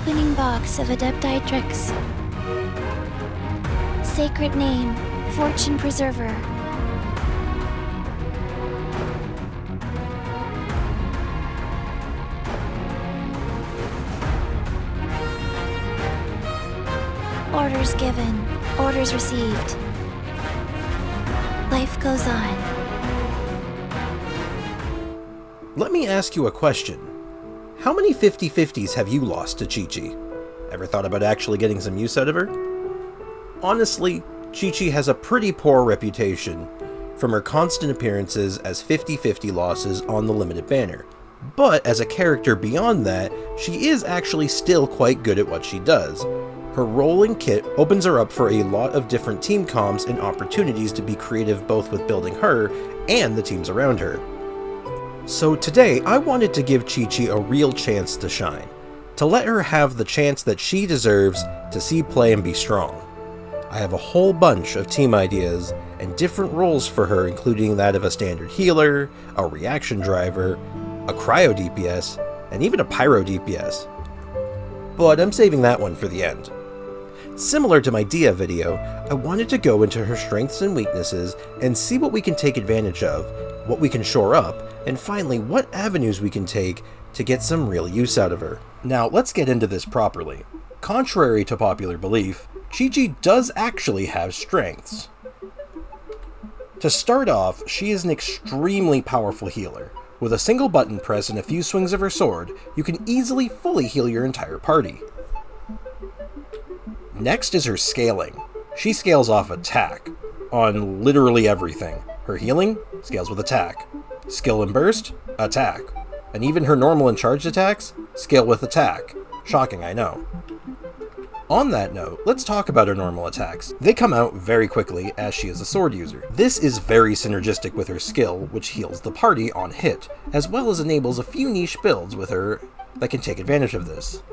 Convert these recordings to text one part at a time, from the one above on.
Opening box of Adepti Tricks. Sacred name, Fortune Preserver. Orders given, orders received. Life goes on. Let me ask you a question. How many 50-50s have you lost to Qiqi? Ever thought about actually getting some use out of her? Honestly, Qiqi has a pretty poor reputation from her constant appearances as 50-50 losses on the limited banner. But as a character beyond that, she is actually still quite good at what she does. Her role in Kit opens her up for a lot of different team comms and opportunities to be creative both with building her and the teams around her. So today, I wanted to give Qiqi a real chance to shine, to let her have the chance that she deserves to see play and be strong. I have a whole bunch of team ideas and different roles for her, including that of a standard healer, a reaction driver, a cryo DPS, and even a pyro DPS. But I'm saving that one for the end. Similar to my Dia video, I wanted to go into her strengths and weaknesses and see what we can take advantage of, what we can shore up, and finally what avenues we can take to get some real use out of her. Now let's get into this properly. Contrary to popular belief, Qiqi does actually have strengths. To start off, she is an extremely powerful healer. With a single button press and a few swings of her sword, you can easily fully heal your entire party. Next is her scaling. She scales off attack on literally everything. Her healing scales with attack. Skill and burst, attack. And even her normal and charged attacks scale with attack. Shocking, I know. On that note, let's talk about her normal attacks. They come out very quickly as she is a sword user. This is very synergistic with her skill, which heals the party on hit, as well as enables a few niche builds with her that can take advantage of this.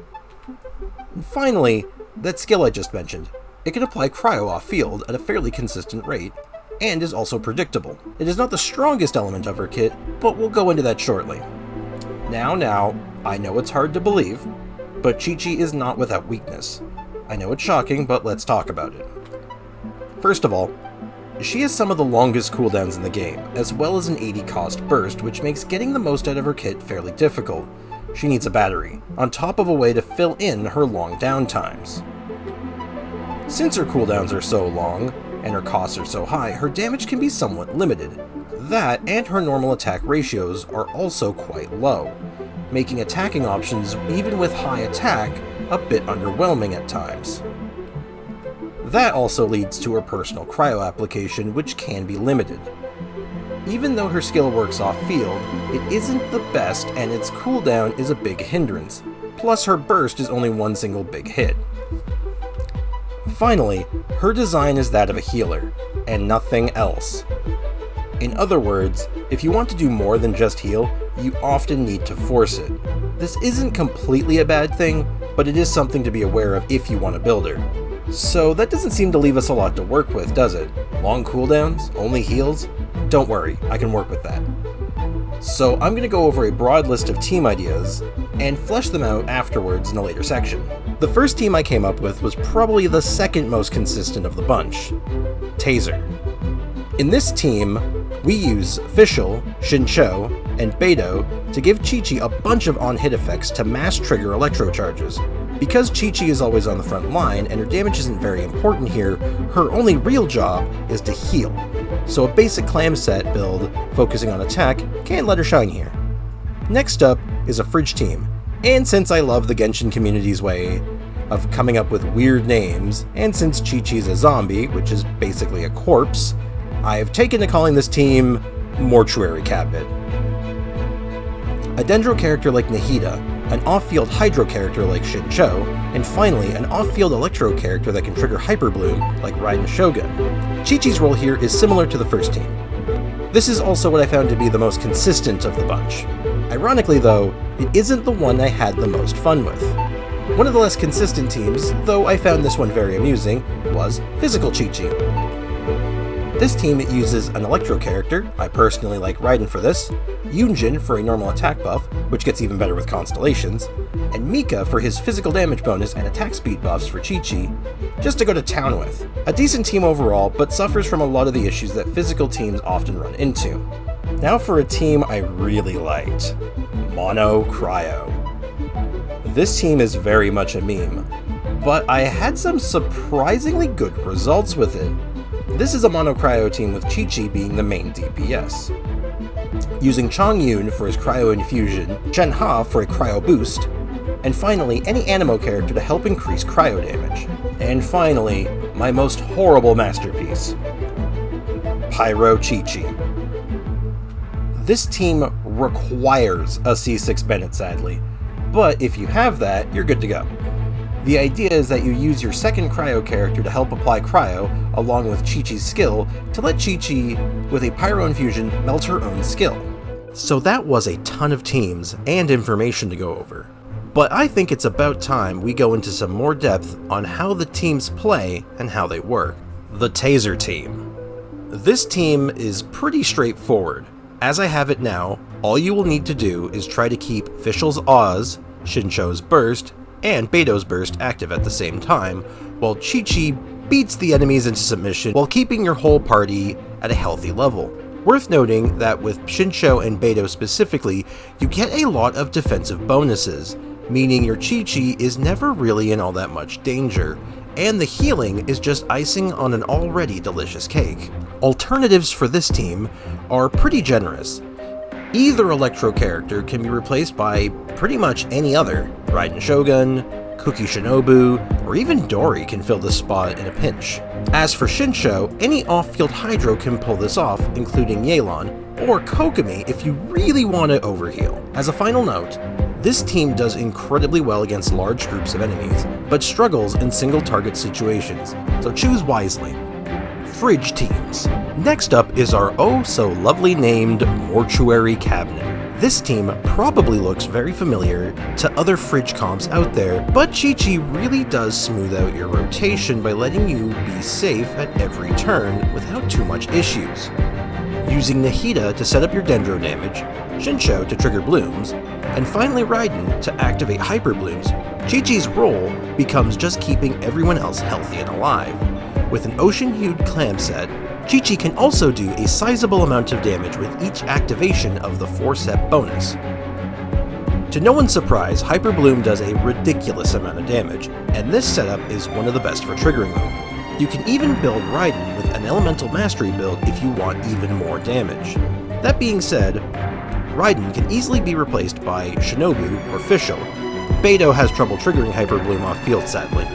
And finally, that skill I just mentioned. It can apply cryo off-field at a fairly consistent rate, and is also predictable. It is not the strongest element of her kit, but we'll go into that shortly. Now, I know it's hard to believe, but Qiqi is not without weakness. I know it's shocking, but let's talk about it. First of all, she has some of the longest cooldowns in the game, as well as an 80 cost burst, which makes getting the most out of her kit fairly difficult. She needs a battery, on top of a way to fill in her long downtimes. Since her cooldowns are so long, and her costs are so high, her damage can be somewhat limited. That and her normal attack ratios are also quite low, making attacking options, even with high attack, a bit underwhelming at times. That also leads to her personal cryo application, which can be limited. Even though her skill works off-field, it isn't the best and its cooldown is a big hindrance, plus her burst is only one single big hit. Finally, her design is that of a healer, and nothing else. In other words, if you want to do more than just heal, you often need to force it. This isn't completely a bad thing, but it is something to be aware of if you want to build her. So that doesn't seem to leave us a lot to work with, does it? Long cooldowns? Only heals? Don't worry, I can work with that. So I'm going to go over a broad list of team ideas, and flesh them out afterwards in a later section. The first team I came up with was probably the second most consistent of the bunch, Tazer. In this team, we use Fischl, Xinqiu, and Beidou to give Qiqi a bunch of on-hit effects to mass trigger electro charges. Because Qiqi is always on the front line and her damage isn't very important here, her only real job is to heal. So a basic clam set build focusing on attack can let her shine here. Next up is a fridge team, and since I love the Genshin community's way of coming up with weird names, and since Qiqi is a zombie, which is basically a corpse, I've taken to calling this team Mortuary Cabinet. A Dendro character like Nahida, an off-field Hydro character like Xinqiu, and finally an off-field Electro character that can trigger Hyper Bloom like Raiden Shogun. Qiqi's role here is similar to the first team. This is also what I found to be the most consistent of the bunch. Ironically though, it isn't the one I had the most fun with. One of the less consistent teams, though I found this one very amusing, was Physical Qiqi. This team uses an electro character, I personally like Raiden for this, Yunjin for a normal attack buff, which gets even better with constellations, and Mika for his physical damage bonus and attack speed buffs for Qiqi, just to go to town with. A decent team overall, but suffers from a lot of the issues that physical teams often run into. Now for a team I really liked, Mono Cryo. This team is very much a meme, but I had some surprisingly good results with it. This is a Mono Cryo team with Qiqi being the main DPS. Using Chongyun for his Cryo Infusion, Shenhe for a Cryo Boost, and finally any Anemo character to help increase Cryo damage. And finally, my most horrible masterpiece, Pyro Qiqi. This team requires a C6 Bennett sadly, but if you have that, you're good to go. The idea is that you use your second Cryo character to help apply Cryo, along with Qiqi's skill, to let Qiqi, with a Pyro Infusion, melt her own skill. So that was a ton of teams and information to go over. But I think it's about time we go into some more depth on how the teams play and how they work. The Tazer team. This team is pretty straightforward. As I have it now, all you will need to do is try to keep Fischl's Oz, Xinqiu's Burst, and Beto's Burst active at the same time, while Qiqi beats the enemies into submission while keeping your whole party at a healthy level. Worth noting that with Xinqiu and Beto specifically, you get a lot of defensive bonuses, meaning your Qiqi is never really in all that much danger, and the healing is just icing on an already delicious cake. Alternatives for this team are pretty generous. Either electro character can be replaced by pretty much any other. Raiden Shogun, Cookie Shinobu, or even Dori can fill this spot in a pinch. As for Xinqiu, any off-field Hydro can pull this off, including Yelan, or Kokomi if you really want to overheal. As a final note, this team does incredibly well against large groups of enemies, but struggles in single target situations, so choose wisely. Fridge teams. Next up is our oh so lovely named Mortuary Cabinet. This team probably looks very familiar to other fridge comps out there, but Qiqi really does smooth out your rotation by letting you be safe at every turn without too much issues. Using Nahida to set up your Dendro damage, Xinqiu to trigger blooms, and finally Raiden to activate Hyper Blooms, Qiqi's role becomes just keeping everyone else healthy and alive. With an ocean-hued clam set, Qiqi can also do a sizable amount of damage with each activation of the 4-set bonus. To no one's surprise, Hyper Bloom does a ridiculous amount of damage, and this setup is one of the best for triggering them. You can even build Raiden with an Elemental Mastery build if you want even more damage. That being said, Raiden can easily be replaced by Shinobu or Fischl. Beto has trouble triggering Hyper Bloom off field sadly.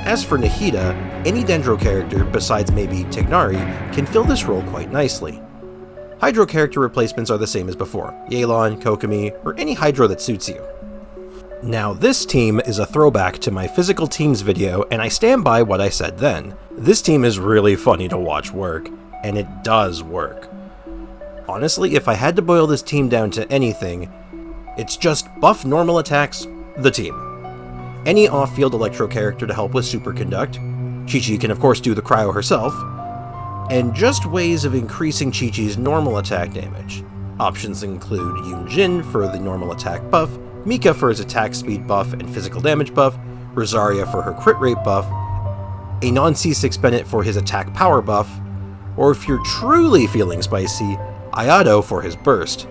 As for Nahida, any Dendro character besides maybe Tignari can fill this role quite nicely. Hydro character replacements are the same as before, Yelan, Kokomi, or any Hydro that suits you. Now this team is a throwback to my physical teams video, and I stand by what I said then. This team is really funny to watch work, and it does work. Honestly, if I had to boil this team down to anything, it's just buff normal attacks, the team. Any off-field electro character to help with Superconduct, Qiqi can of course do the Cryo herself, and just ways of increasing Qiqi's normal attack damage. Options include Yunjin for the normal attack buff, Mika for his attack speed buff and physical damage buff, Rosaria for her crit rate buff, a non-C6 Bennett for his attack power buff, or if you're truly feeling spicy, Ayato for his burst.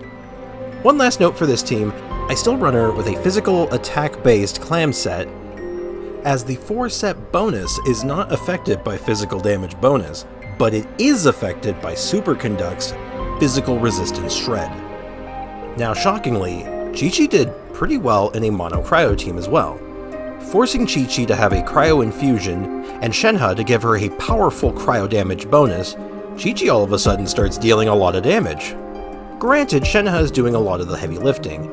One last note for this team, I still run her with a physical attack-based clam set, as the 4-set bonus is not affected by physical damage bonus, but it is affected by Superconduct's physical resistance shred. Now shockingly, Qiqi did pretty well in a Mono Cryo team as well, forcing Qiqi to have a Cryo Infusion and Shenhe to give her a powerful Cryo damage bonus. Qiqi all of a sudden starts dealing a lot of damage. Granted, Shenhe is doing a lot of the heavy lifting.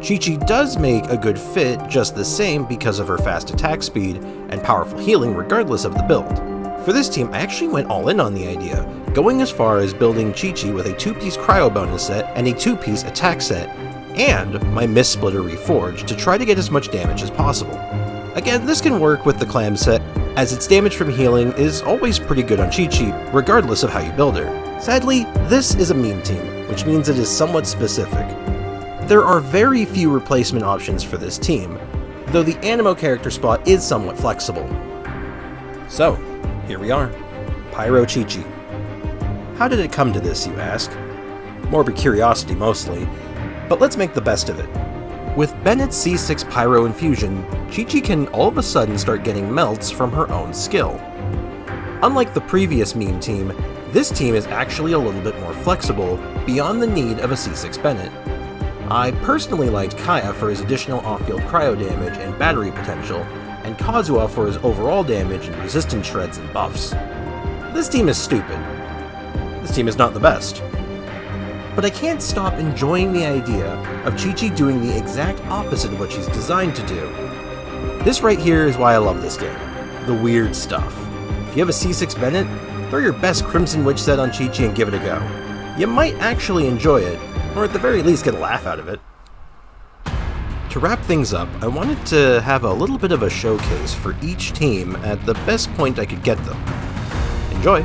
Qiqi does make a good fit just the same because of her fast attack speed and powerful healing regardless of the build. For this team, I actually went all in on the idea, going as far as building Qiqi with a 2-piece Cryo bonus set and a 2-piece attack set, and my Mist Splitter Reforged to try to get as much damage as possible. Again, this can work with the clam set, as its damage from healing is always pretty good on Qiqi, regardless of how you build her. Sadly, this is a meme team, which means it is somewhat specific. There are very few replacement options for this team, though the Animo character spot is somewhat flexible. So, here we are, Pyro Qiqi. How did it come to this, you ask? Morbid curiosity mostly, but let's make the best of it. With Bennett's C6 Pyro infusion, Qiqi can all of a sudden start getting melts from her own skill. Unlike the previous meme team, this team is actually a little bit more flexible beyond the need of a C6 Bennett. I personally liked Kaya for his additional off-field cryo damage and battery potential, and Kazuha for his overall damage and resistance shreds and buffs. This team is stupid. This team is not the best. But I can't stop enjoying the idea of Qiqi doing the exact opposite of what she's designed to do. This right here is why I love this game. The weird stuff. If you have a C6 Bennett, throw your best Crimson Witch set on Qiqi and give it a go. You might actually enjoy it, or at the very least get a laugh out of it. To wrap things up, I wanted to have a little bit of a showcase for each team at the best point I could get them. Enjoy!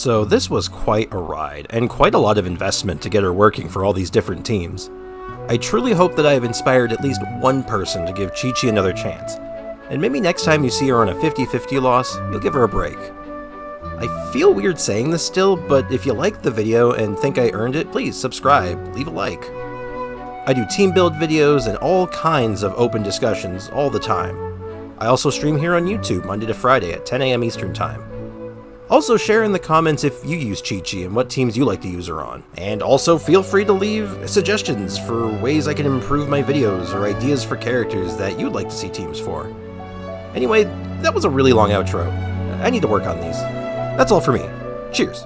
So this was quite a ride, and quite a lot of investment to get her working for all these different teams. I truly hope that I have inspired at least one person to give Qiqi another chance, and maybe next time you see her on a 50-50 loss, you'll give her a break. I feel weird saying this still, but if you liked the video and think I earned it, please subscribe, leave a like. I do team build videos and all kinds of open discussions all the time. I also stream here on YouTube Monday to Friday at 10 a.m. Eastern Time. Also share in the comments if you use Qiqi and what teams you like to use her on. And also feel free to leave suggestions for ways I can improve my videos or ideas for characters that you'd like to see teams for. Anyway, that was a really long outro. I need to work on these. That's all for me. Cheers.